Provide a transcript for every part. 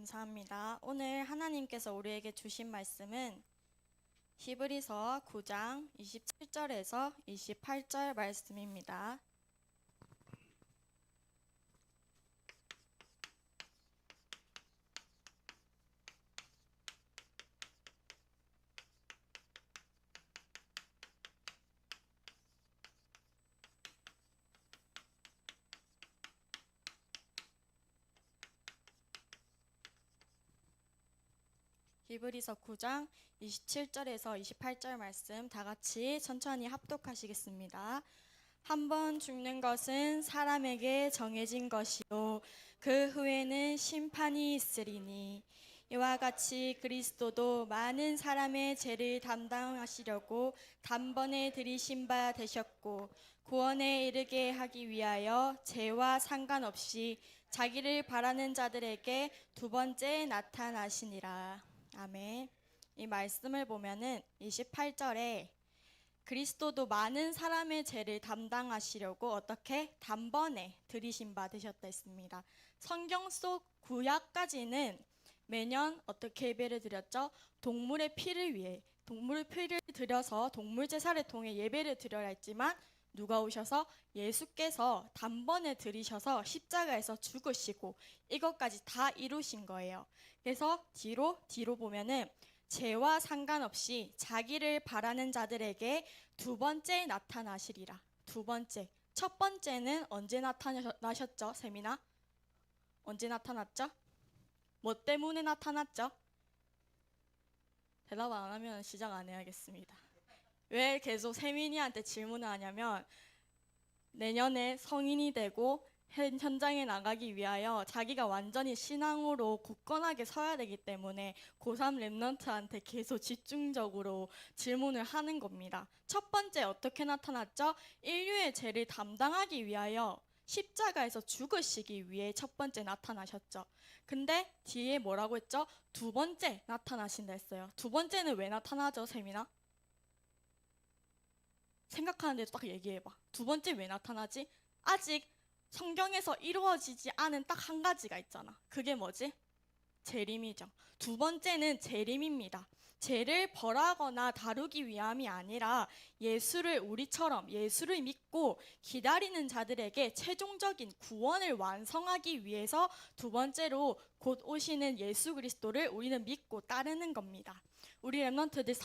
감사합니다. 오늘 하나님께서 우리에게 주신 말씀은 히브리서 9장 27절에서 28절 말씀입니다. 히브리서 9장 27절에서 28절 말씀 다 같이 천천히 합독하시겠습니다. 한 번 죽는 것은 사람에게 정해진 것이요 그 후에는 심판이 있으리니 이와 같이 그리스도도 많은 사람의 죄를 담당하시려고 단번에 들이신 바 되셨고 구원에 이르게 하기 위하여 죄와 상관없이 자기를 바라는 자들에게 두 번째 나타나시니라. 아멘. 이 말씀을 보면은 28절에 그리스도도 많은 사람의 죄를 담당하시려고 어떻게 단번에 들이신 바 되셨다 했습니다. 성경 속 구약까지는 매년 어떻게 예배를 드렸죠? 동물의 피를 위해 동물의 피를 들여서 동물 제사를 통해 예배를 드려야 했지만 누가 오셔서 예수께서 단번에 들이셔서 십자가에서 죽으시고 이것까지 다 이루신 거예요. 그래서 뒤로 보면은 죄와 상관없이 자기를 바라는 자들에게 두 번째 나타나시리라. 두 번째. 첫 번째는 언제 나타나셨죠? 세미나? 언제 나타났죠? 뭐 때문에 나타났죠? 대답 안 하면 시작 안 해야겠습니다. 왜 계속 세민이한테 질문을 하냐면 내년에 성인이 되고 현장에 나가기 위하여 자기가 완전히 신앙으로 굳건하게 서야 되기 때문에 고3 랩런트한테 계속 집중적으로 질문을 하는 겁니다. 첫 번째 어떻게 나타났죠? 인류의 죄를 담당하기 위하여 십자가에서 죽으시기 위해 첫 번째 나타나셨죠. 근데 뒤에 뭐라고 했죠? 두 번째 나타나신다 했어요. 두 번째는 왜 나타나죠, 세민아? 생각하는데도 딱 얘기해봐. 두 번째 왜 나타나지? 아직 성경에서 이루어지지 않은 딱 한 가지가 있잖아. 그게 뭐지? 재림이죠. 두 번째는 재림입니다. 죄를 벌하거나 다루기 위함이 아니라 우리처럼 예수를 믿고 기다리는 자들에게 최종적인 구원을 완성하기 위해서 두 번째로 곧 오시는 예수 그리스도를 우리는 믿고 따르는 겁니다. 우리 랩런트들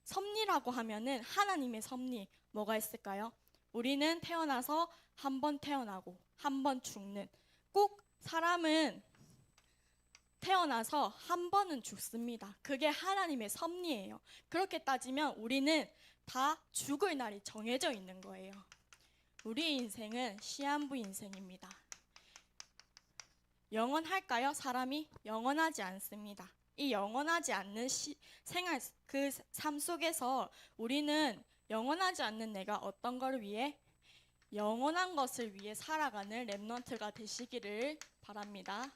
섭리라고 하면은 하나님의 섭리 뭐가 있을까요? 우리는 태어나서 한 번 태어나고 한 번 죽는, 꼭 사람은 태어나서 한 번은 죽습니다. 그게 하나님의 섭리예요. 그렇게 따지면 우리는 다 죽을 날이 정해져 있는 거예요. 우리 인생은 시한부 인생입니다. 영원할까요? 사람이 영원하지 않습니다. 이 영원하지 않는 생활, 그 삶 속에서 우리는 영원하지 않는 내가 어떤 걸 위해? 영원한 것을 위해 살아가는 랩런트가 되시기를 바랍니다.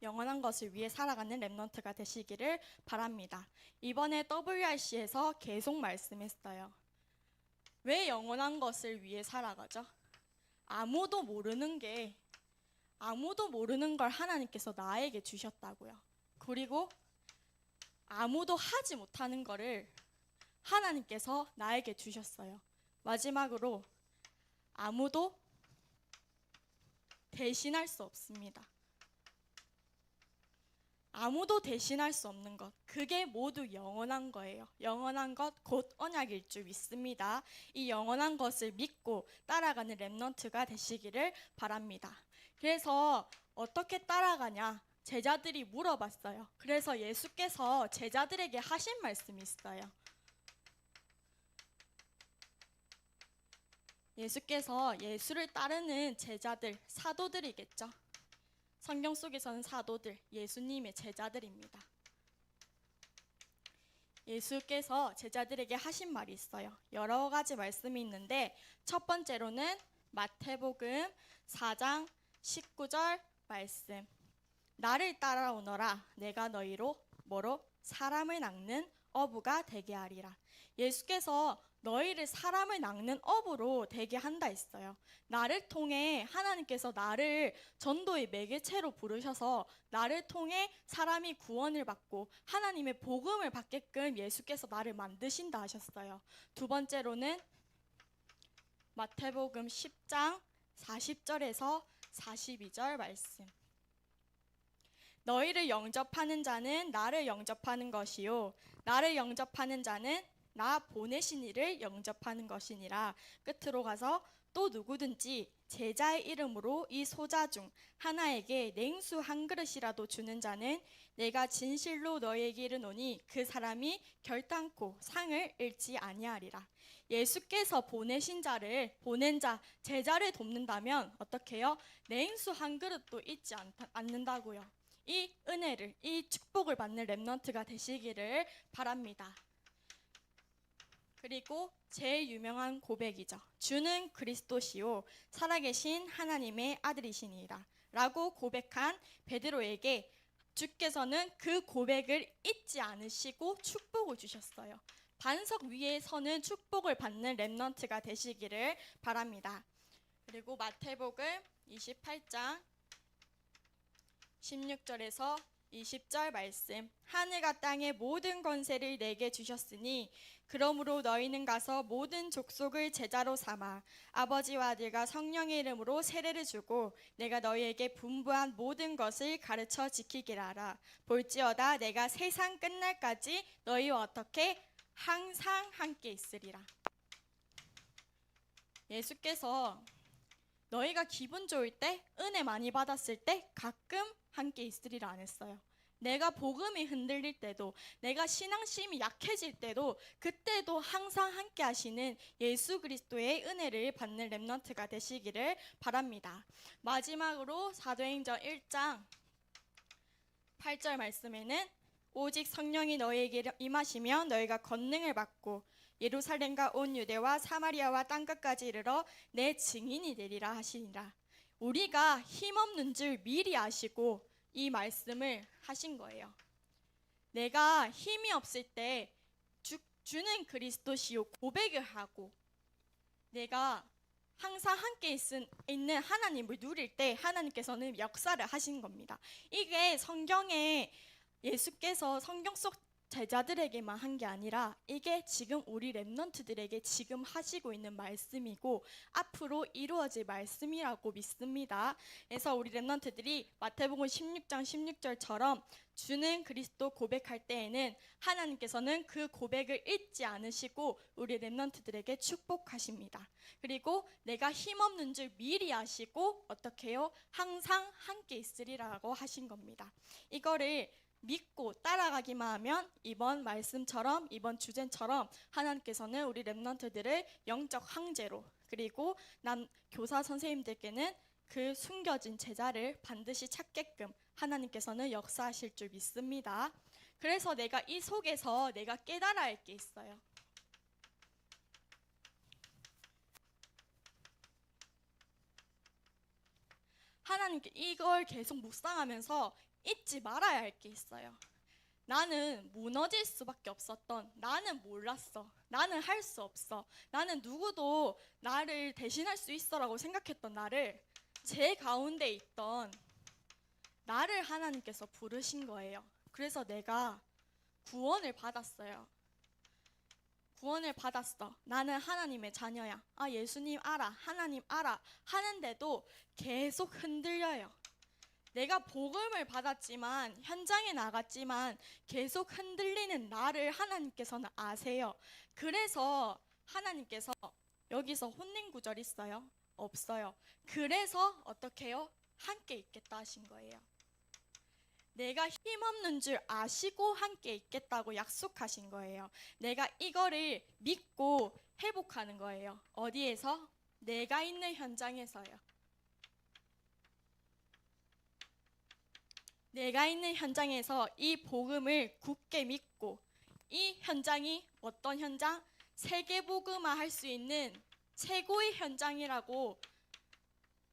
영원한 것을 위해 살아가는 랩런트가 되시기를 바랍니다. 이번에 WRC에서 계속 말씀했어요. 왜 영원한 것을 위해 살아가죠? 아무도 모르는 걸 하나님께서 나에게 주셨다고요. 그리고 아무도 하지 못하는 거를 하나님께서 나에게 주셨어요. 마지막으로 아무도 대신할 수 없습니다. 아무도 대신할 수 없는 것, 그게 모두 영원한 거예요. 영원한 것 곧 언약일 줄 믿습니다. 이 영원한 것을 믿고 따라가는 랩런트가 되시기를 바랍니다. 그래서 어떻게 따라가냐? 제자들이 물어봤어요. 그래서 예수께서 제자들에게 하신 말씀이 있어요. 예수께서 예수를 따르는 제자들, 사도들이겠죠. 성경 속에서는 사도들, 예수님의 제자들입니다. 예수께서 제자들에게 하신 말이 있어요. 여러 가지 말씀이 있는데 첫 번째로는 마태복음 4장 19절 말씀. 나를 따라오너라. 내가 너희로 뭐로? 사람을 낚는 어부가 되게 하리라. 예수께서 너희를 사람을 낚는 어부로 되게 한다 했어요. 나를 통해 하나님께서 나를 전도의 매개체로 부르셔서 나를 통해 사람이 구원을 받고 하나님의 복음을 받게끔 예수께서 나를 만드신다 하셨어요. 두 번째로는 마태복음 10장 40절에서 42절 말씀. 너희를 영접하는 자는 나를 영접하는 것이요 나를 영접하는 자는 나 보내신 이를 영접하는 것이니라. 끝으로 가서 또 누구든지 제자의 이름으로 이 소자 중 하나에게 냉수 한 그릇이라도 주는 자는 내가 진실로 너희에게 이르노니 그 사람이 결단코 상을 잃지 아니하리라. 예수께서 보내신 자를 보낸 자 제자를 돕는다면 어떻게 해요? 냉수 한 그릇도 잊지 않는다고요. 이 은혜를 이 축복을 받는 렘넌트가 되시기를 바랍니다. 그리고 제일 유명한 고백이죠. 주는 그리스도시요 살아계신 하나님의 아들이시니라 라고 고백한 베드로에게 주께서는 그 고백을 잊지 않으시고 축복을 주셨어요. 반석 위에 서는 축복을 받는 렘넌트가 되시기를 바랍니다. 그리고 마태복음 28장 16절에서 20절 말씀. 하늘과 땅의 모든 권세를 내게 주셨으니 그러므로 너희는 가서 모든 족속을 제자로 삼아 아버지와 아들과 성령의 이름으로 세례를 주고 내가 너희에게 분부한 모든 것을 가르쳐 지키기를 하라. 볼지어다 내가 세상 끝날까지 너희와 어떻게 항상 함께 있으리라. 예수께서 너희가 기분 좋을 때, 은혜 많이 받았을 때 가끔 함께 있으리라 안 했어요. 내가 복음이 흔들릴 때도, 내가 신앙심이 약해질 때도, 그때도 항상 함께 하시는 예수 그리스도의 은혜를 받는 렘넌트가 되시기를 바랍니다. 마지막으로 사도행전 1장 8절 말씀에는 오직 성령이 너희에게 임하시면 너희가 권능을 받고 예루살렘과 온 유대와 사마리아와 땅끝까지 이르러 내 증인이 되리라 하시니라. 우리가 힘없는 줄 미리 아시고 이 말씀을 하신 거예요. 내가 힘이 없을 때 주는 그리스도시요 고백을 하고 내가 항상 함께 있는 하나님을 누릴 때 하나님께서는 역사를 하신 겁니다. 이게 성경에 예수께서 성경 속 제자들에게만 한 게 아니라 이게 지금 우리 렘넌트들에게 지금 하시고 있는 말씀이고 앞으로 이루어질 말씀이라고 믿습니다. 그래서 우리 렘넌트들이 마태복음 16장 16절처럼 주는 그리스도 고백할 때에는 하나님께서는 그 고백을 잊지 않으시고 우리 렘넌트들에게 축복하십니다. 그리고 내가 힘없는 줄 미리 아시고 어떻게 해요? 항상 함께 있으리라고 하신 겁니다. 이거를 믿고 따라가기만 하면 이번 말씀처럼 이번 주제처럼 하나님께서는 우리 렘넌트들을 영적 황제로 그리고 교사 선생님들께는 그 숨겨진 제자를 반드시 찾게끔 하나님께서는 역사하실 줄 믿습니다. 그래서 내가 이 속에서 내가 깨달아야 할 게 있어요. 하나님께 이걸 계속 묵상하면서 잊지 말아야 할 게 있어요. 나는 무너질 수밖에 없었던, 나는 몰랐어, 나는 할 수 없어, 나는 누구도 나를 대신할 수 있어라고 생각했던 나를, 제 가운데 있던 나를 하나님께서 부르신 거예요. 그래서 내가 구원을 받았어요. 구원을 받았어. 나는 하나님의 자녀야. 아, 예수님 알아, 하나님 알아 하는데도 계속 흔들려요. 내가 복음을 받았지만, 현장에 나갔지만 계속 흔들리는 나를 하나님께서는 아세요. 그래서 하나님께서 여기서 혼낸 구절 있어요? 없어요. 그래서 어떻게 해요? 함께 있겠다 하신 거예요. 내가 힘없는 줄 아시고 함께 있겠다고 약속하신 거예요. 내가 이거를 믿고 회복하는 거예요. 어디에서? 내가 있는 현장에서요. 내가 있는 현장에서 이 복음을 굳게 믿고, 이 현장이 어떤 현장? 세계복음화 할 수 있는 최고의 현장이라고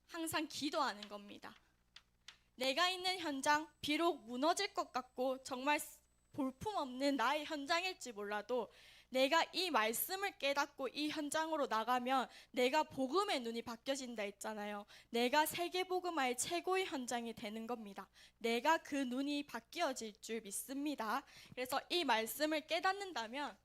항상 기도하는 겁니다. 내가 있는 현장, 비록 무너질 것 같고 정말 볼품없는 나의 현장일지 몰라도 내가 이 말씀을 깨닫고 이 현장으로 나가면 내가 복음의 눈이 바뀌어진다 했잖아요. 내가 세계복음화의 최고의 현장이 되는 겁니다. 내가 그 눈이 바뀌어질 줄 믿습니다. 그래서 이 말씀을 깨닫는다면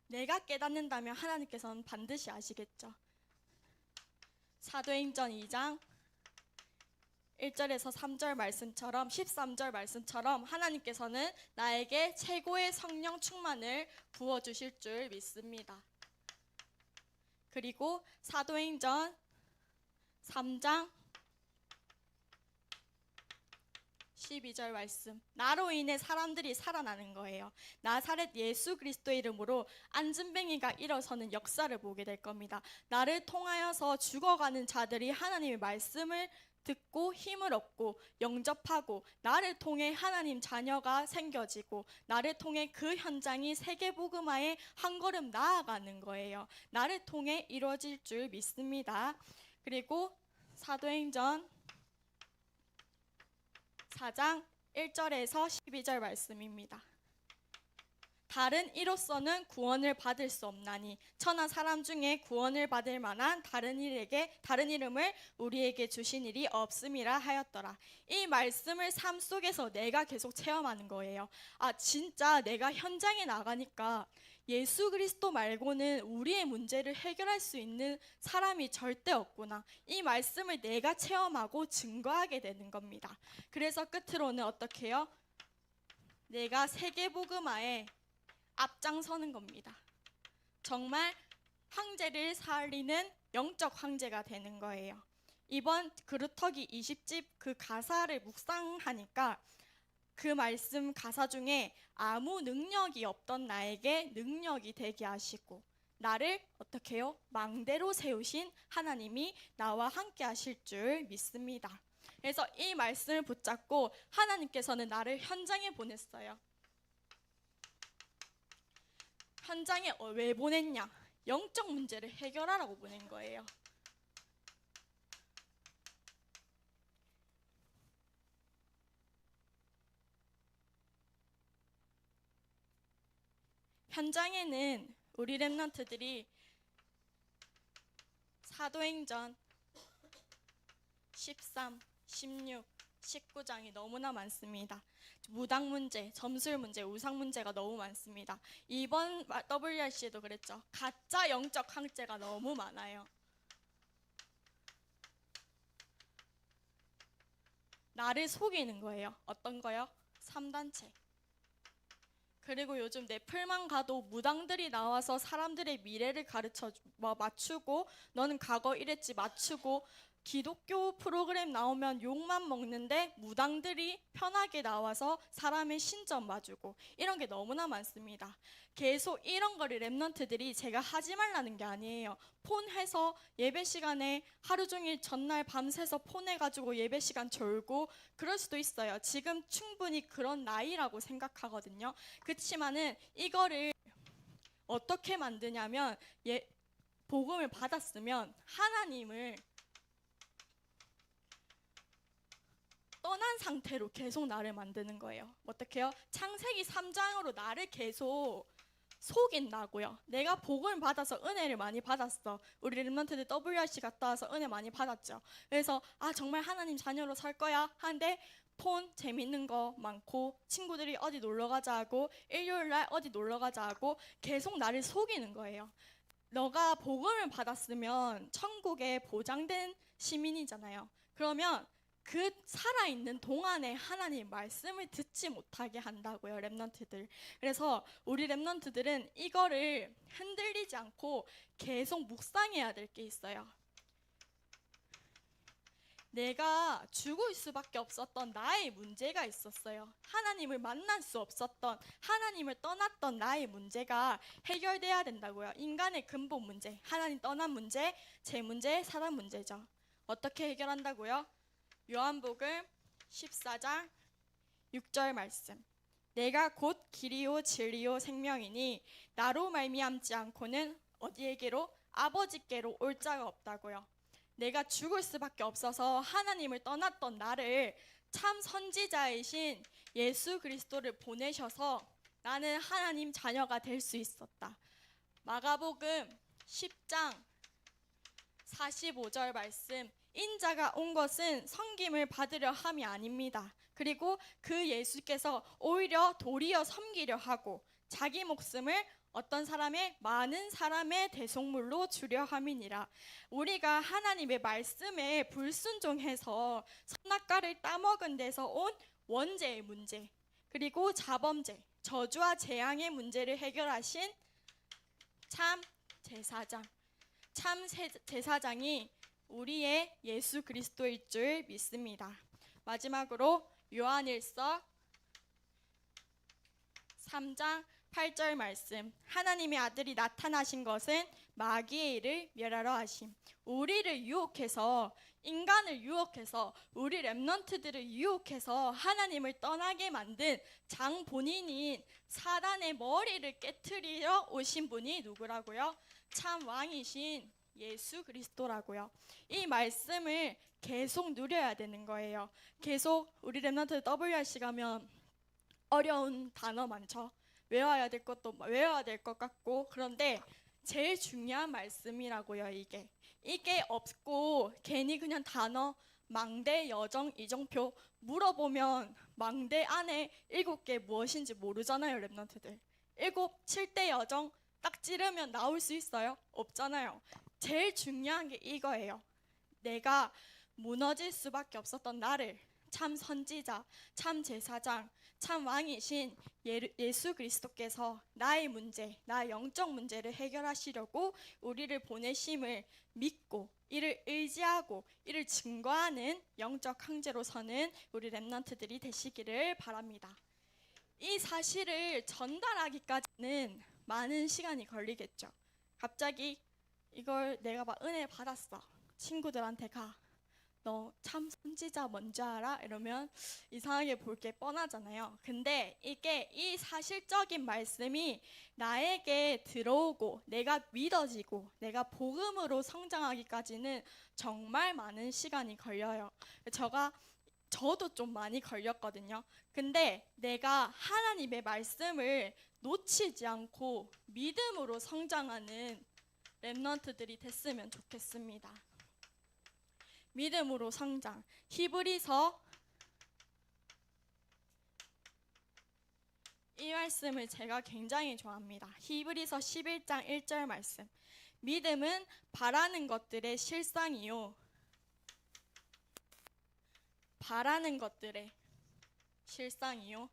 내가 깨닫는다면 하나님께서는 반드시 아시겠죠. 사도행전 2장 1절에서 3절 말씀처럼 13절 말씀처럼 하나님께서는 나에게 최고의 성령 충만을 부어주실 줄 믿습니다. 그리고 사도행전 3장 12절 말씀, 나로 인해 사람들이 살아나는 거예요. 나사렛 예수 그리스도의 이름으로 안진뱅이가 일어서는 역사를 보게 될 겁니다. 나를 통하여서 죽어가는 자들이 하나님의 말씀을 듣고 힘을 얻고 영접하고 나를 통해 하나님 자녀가 생겨지고 나를 통해 그 현장이 세계복음화에 한 걸음 나아가는 거예요. 나를 통해 이루어질 줄 믿습니다. 그리고 사도행전 4장 1절에서 12절 말씀입니다. 다른 이로서는 구원을 받을 수 없나니 천하 사람 중에 구원을 받을 만한 다른 이름을 우리에게 주신 일이 없음이라 하였더라. 이 말씀을 삶 속에서 내가 계속 체험하는 거예요. 아, 진짜 내가 현장에 나가니까 예수 그리스도 말고는 우리의 문제를 해결할 수 있는 사람이 절대 없구나. 이 말씀을 내가 체험하고 증거하게 되는 겁니다. 그래서 끝으로는 어떻게 해요? 내가 세계복음화에 앞장서는 겁니다. 정말 황제를 살리는 영적 황제가 되는 거예요. 이번 그루터기 20집 그 가사를 묵상하니까 그 말씀 가사 중에 아무 능력이 없던 나에게 능력이 되게 하시고 나를 어떻게 해요? 망대로 세우신 하나님이 나와 함께 하실 줄 믿습니다. 그래서 이 말씀을 붙잡고 하나님께서는 나를 현장에 보냈어요. 현장에 왜 보냈냐? 영적 문제를 해결하라고 보낸 거예요. 현장에는 우리 렘넌트들이 사도행전 13, 16, 19장이 너무나 많습니다. 무당 문제, 점술 문제, 우상 문제가 너무 많습니다. 이번 WRC에도 그랬죠. 가짜 영적 황제가 너무 많아요. 나를 속이는 거예요. 어떤 거요? 3단체. 그리고 요즘 넷플만 가도 무당들이 나와서 사람들의 미래를 가르쳐 맞추고 너는 과거 이랬지 맞추고 기독교 프로그램 나오면 욕만 먹는데 무당들이 편하게 나와서 사람의 신점 봐주고 이런 게 너무나 많습니다. 계속 이런 거를 랩런트들이 제가 하지 말라는 게 아니에요. 폰 해서 예배 시간에 하루 종일 전날 밤새서 폰 해가지고 예배 시간 졸고 그럴 수도 있어요. 지금 충분히 그런 나이라고 생각하거든요. 그렇지만은 이거를 어떻게 만드냐면 복음을 받았으면 하나님을 떠난 상태로 계속 나를 만드는 거예요. 어떻게 해요? 창세기 3장으로 나를 계속 속인다고요. 내가 복음을 받아서 은혜를 많이 받았어. 우리 렘넌트들 WRC 갔다 와서 은혜 많이 받았죠. 그래서 정말 하나님 자녀로 살 거야 하는데 폰 재밌는 거 많고 친구들이 어디 놀러 가자 하고 일요일날 어디 놀러 가자 하고 계속 나를 속이는 거예요. 너가 복음을 받았으면 천국에 보장된 시민이잖아요. 그러면 그 살아있는 동안에 하나님 말씀을 듣지 못하게 한다고요, 렘넌트들. 그래서 우리 렘넌트들은 이거를 흔들리지 않고 계속 묵상해야 될 게 있어요. 내가 죽을 수밖에 없었던 나의 문제가 있었어요. 하나님을 만날 수 없었던, 하나님을 떠났던 나의 문제가 해결돼야 된다고요. 인간의 근본 문제, 하나님 떠난 문제, 제 문제, 사람 문제죠. 어떻게 해결한다고요? 요한복음 14장 6절 말씀. 내가 곧 길이요 진리요 생명이니 나로 말미암지 않고는 어디에게로? 아버지께로 올 자가 없다고요. 내가 죽을 수밖에 없어서 하나님을 떠났던 나를 참 선지자이신 예수 그리스도를 보내셔서 나는 하나님 자녀가 될 수 있었다. 마가복음 10장 45절 말씀, 인자가 온 것은 섬김을 받으려 함이 아닙니다. 그리고 그 예수께서 오히려 도리어 섬기려 하고 자기 목숨을 어떤 사람의 많은 사람의 대속물로 주려 함이니라. 우리가 하나님의 말씀에 불순종해서 선악과를 따먹은 데서 온 원죄의 문제, 그리고 자범죄, 저주와 재앙의 문제를 해결하신 참 제사장, 참 제사장이 우리의 예수 그리스도일 줄 믿습니다. 마지막으로 요한일서 3장 8절 말씀, 하나님의 아들이 나타나신 것은 마귀의 일을 멸하러 하심. 우리를 유혹해서, 인간을 유혹해서, 우리 렘넌트들을 유혹해서 하나님을 떠나게 만든 장 본인인 사단의 머리를 깨트리러 오신 분이 누구라고요? 참 왕이신 예수 그리스도라고요. 이 말씀을 계속 누려야 되는 거예요. 계속 우리 렘넌트 WRC 가면 어려운 단어 많죠. 외워야 될 것도 외워야 될 것 같고, 그런데 제일 중요한 말씀이라고요. 이게 없고 괜히 그냥 단어 망대, 여정, 이정표 물어보면 망대 안에 7개 무엇인지 모르잖아요. 랩런트들 7대 여정 딱 찌르면 나올 수 있어요? 없잖아요. 제일 중요한 게 이거예요. 내가 무너질 수밖에 없었던 나를 참 선지자, 참 제사장, 참 왕이신 예수 그리스도께서 나의 문제, 나의 영적 문제를 해결하시려고 우리를 보내심을 믿고 이를 의지하고 이를 증거하는 영적 형제로 서는 우리 렘넌트들이 되시기를 바랍니다. 이 사실을 전달하기까지는 많은 시간이 걸리겠죠. 갑자기 이걸 내가 막 은혜 받았어. 친구들한테 가. 너 참 선지자 뭔지 알아? 이러면 이상하게 볼 게 뻔하잖아요. 근데 이게 이 사실적인 말씀이 나에게 들어오고 내가 믿어지고 내가 복음으로 성장하기까지는 정말 많은 시간이 걸려요. 저도 좀 많이 걸렸거든요. 근데 내가 하나님의 말씀을 놓치지 않고 믿음으로 성장하는 렘넌트들이 됐으면 좋겠습니다. 믿음으로 성장. 히브리서 이 말씀을 제가 굉장히 좋아합니다. 히브리서 11장 1절 말씀. 믿음은 바라는 것들의 실상이요. 바라는 것들의 실상이요.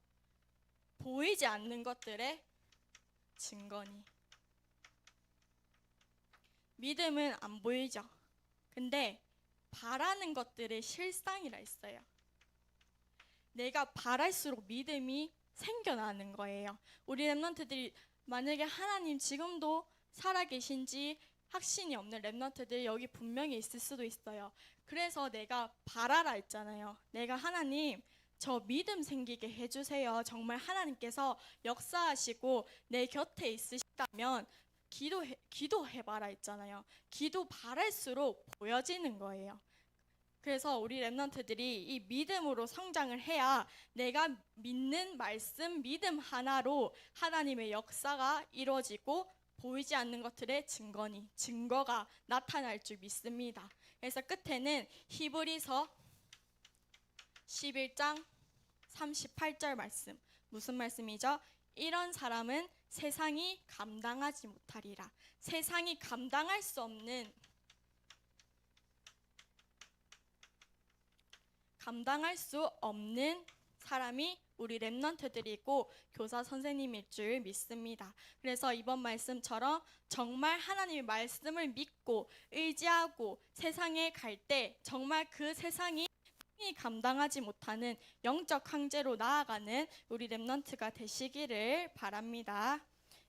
보이지 않는 것들의 증거니. 믿음은 안 보이죠. 근데 바라는 것들의 실상이라 했어요. 내가 바랄수록 믿음이 생겨나는 거예요. 우리 렘넌트들이 만약에 하나님 지금도 살아계신지 확신이 없는 렘넌트들 여기 분명히 있을 수도 있어요. 그래서 내가 바라라 했잖아요. 내가 하나님 저 믿음 생기게 해주세요. 정말 하나님께서 역사하시고 내 곁에 있으시다면 기도해봐라 했잖아요. 기도 바랄수록 보여지는 거예요. 그래서 우리 렘넌트들이 이 믿음으로 성장을 해야 내가 믿는 말씀, 믿음 하나로 하나님의 역사가 이루어지고 보이지 않는 것들의 증거가 나타날 줄 믿습니다. 그래서 끝에는 히브리서 11장 38절 말씀. 무슨 말씀이죠? 이런 사람은 세상이 감당하지 못하리라. 세상이 감당할 수 없는 사람이 우리 렘넌트들이고 교사 선생님일 줄 믿습니다. 그래서 이번 말씀처럼 정말 하나님의 말씀을 믿고 의지하고 세상에 갈 때 정말 그 세상이 감당하지 못하는 영적 황제로 나아가는 우리 렘넌트가 되시기를 바랍니다.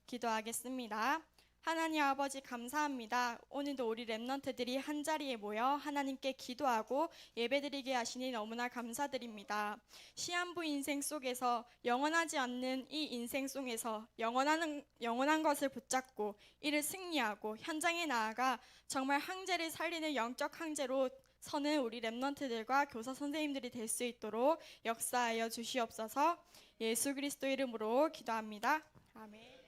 기도하겠습니다. 하나님 아버지 감사합니다. 오늘도 우리 랩넌트들이 한자리에 모여 하나님께 기도하고 예배드리게 하시니 너무나 감사드립니다. 시한부 인생 속에서 영원하지 않는 이 인생 속에서 영원한 것을 붙잡고 이를 승리하고 현장에 나아가 정말 항제를 살리는 영적 항제로 서는 우리 랩넌트들과 교사 선생님들이 될 수 있도록 역사하여 주시옵소서. 예수 그리스도 이름으로 기도합니다. 아멘.